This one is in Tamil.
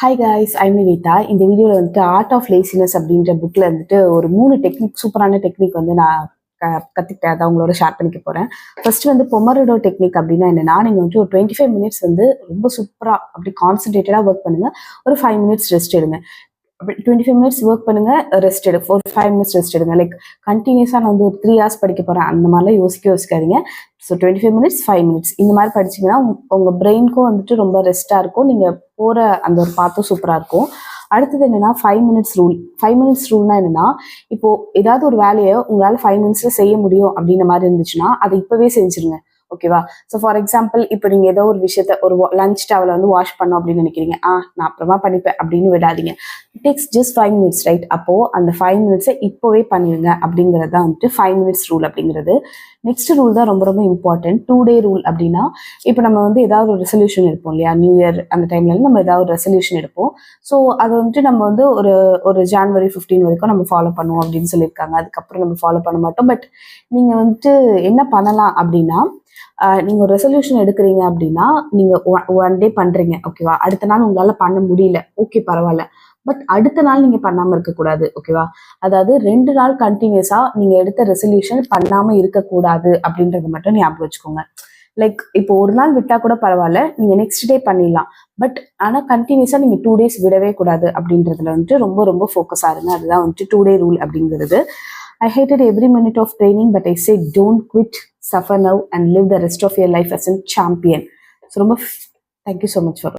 Hi guys, I'm Nivetha. இந்த வீடியோவில் வந்துட்டு ஆர்ட் ஆஃப் லேசினஸ் அப்படின்ற புக்கில் வந்துட்டு ஒரு 3 டெக்னிக், சூப்பரான டெக்னிக் வந்து நான் கற்றுக்கிட்டேன். அதை அவங்களோட ஷேர் பண்ணிக்க போகிறேன். ஃபர்ஸ்ட் வந்து பொமரடோ டெக்னிக் அப்படின்னா என்னன்னா, நீங்கள் வந்துட்டு ஒரு 25 மினிட்ஸ் வந்து ரொம்ப சூப்பராக அப்படி கான்சன்ட்ரேட்டடாக ஒர்க் பண்ணுங்கள். ஒரு 5 மினிட்ஸ் ரெஸ்ட் எடுங்க. அப்படி 25 மினிட்ஸ் ஒர்க் பண்ணுங்க, ரெஸ்ட் எடு. ஒரு 5 மினிட்ஸ் ரெஸ்ட் எடுங்க. லைக் கண்டினியூஸாக நான் வந்து ஒரு 3 ஹவர்ஸ் படிக்க போகிறேன் அந்த மாதிரிலாம் யோசிக்காதீங்க. ஸோ 25 மினிட்ஸ் 5 மினிட்ஸ் இந்த மாதிரி படிச்சிங்கன்னா உங்கள் பிரெயினுக்கும் வந்துட்டு ரொம்ப ரெஸ்ட்டாக இருக்கும். நீங்கள் போகிற அந்த ஒரு பாத்தும் சூப்பராக இருக்கும். அடுத்தது என்னன்னா 5 மினிட்ஸ் ரூல். 5 மினிட்ஸ் ரூல்னா என்னன்னா, இப்போ ஏதாவது ஒரு வேலையை உங்களால் 5 மினிட்ஸ்ல செய்ய முடியும் அப்படின்ற மாதிரி இருந்துச்சுன்னா அதை இப்பவே செஞ்சிருங்க. ஓகேவா? ஸோ ஃபார் எக்ஸாம்பிள், இப்போ நீங்கள் ஏதோ ஒரு விஷயத்த ஒரு லஞ்ச் டவலை வந்து வாஷ் பண்ணோம் அப்படின்னு நினைக்கிறீங்க. நான் அப்புறமா பண்ணிப்பேன் அப்படின்னு விடாதீங்க. It takes just 5 minutes, right? அப்போது அந்த 5 மினிட்ஸை இப்போவே பண்ணிடுங்க அப்படிங்கிறது தான் வந்துட்டு 5 மினிட்ஸ் ரூல் அப்படிங்கிறது. நெக்ஸ்ட் ரூல் தான் ரொம்ப ரொம்ப இம்பார்ட்டன்ட். 2 டே ரூல் அப்படின்னா, இப்போ நம்ம வந்து ஏதாவது ஒரு ரெசல்யூஷன் எடுப்போம் இல்லையா? நியூ இயர் அந்த டைம்ல நம்ம ஏதாவது ஒரு ரெசல்யூஷன் எடுப்போம். ஸோ அதை வந்துட்டு நம்ம வந்து ஒரு ஜான்வரி 15 வரைக்கும் நம்ம ஃபாலோ பண்ணுவோம் அப்படின்னு சொல்லியிருக்காங்க. அதுக்கப்புறம் நம்ம ஃபாலோ பண்ண மாட்டோம். பட் நீங்கள் வந்துட்டு என்ன பண்ணலாம் அப்படின்னா, நீங்கள் ஒரு ரெசல்யூஷன் எடுக்கிறீங்க அப்படின்னா, நீங்கள் ஒன் டே பண்ணுறீங்க, ஓகேவா? அடுத்த நாள் உங்களால் பண்ண முடியல, ஓகே பரவாயில்ல. பட் அடுத்த நாள் நீங்கள் பண்ணாமல் இருக்கக்கூடாது, ஓகேவா? அதாவது 2 நாள் கண்டினியூஸாக நீங்கள் எடுத்த ரெசல்யூஷன் பண்ணாமல் இருக்கக்கூடாது அப்படின்றத மட்டும் ஞாபகம் வச்சுக்கோங்க. லைக் இப்போ ஒரு நாள் விட்டால் கூட பரவாயில்ல, நீங்கள் நெக்ஸ்ட் டே பண்ணிடலாம். பட் ஆனால் கண்டினியூஸாக நீங்கள் 2 டேஸ் விடவே கூடாது அப்படின்றதுல வந்துட்டு ரொம்ப ரொம்ப ஃபோக்கஸ் ஆகுங்க. அதுதான் வந்துட்டு 2 டே ரூல் அப்படிங்கிறது. I hated every minute of training, but I said don't quit, suffer now, and live the rest of your life as a champion. So, thank you so much for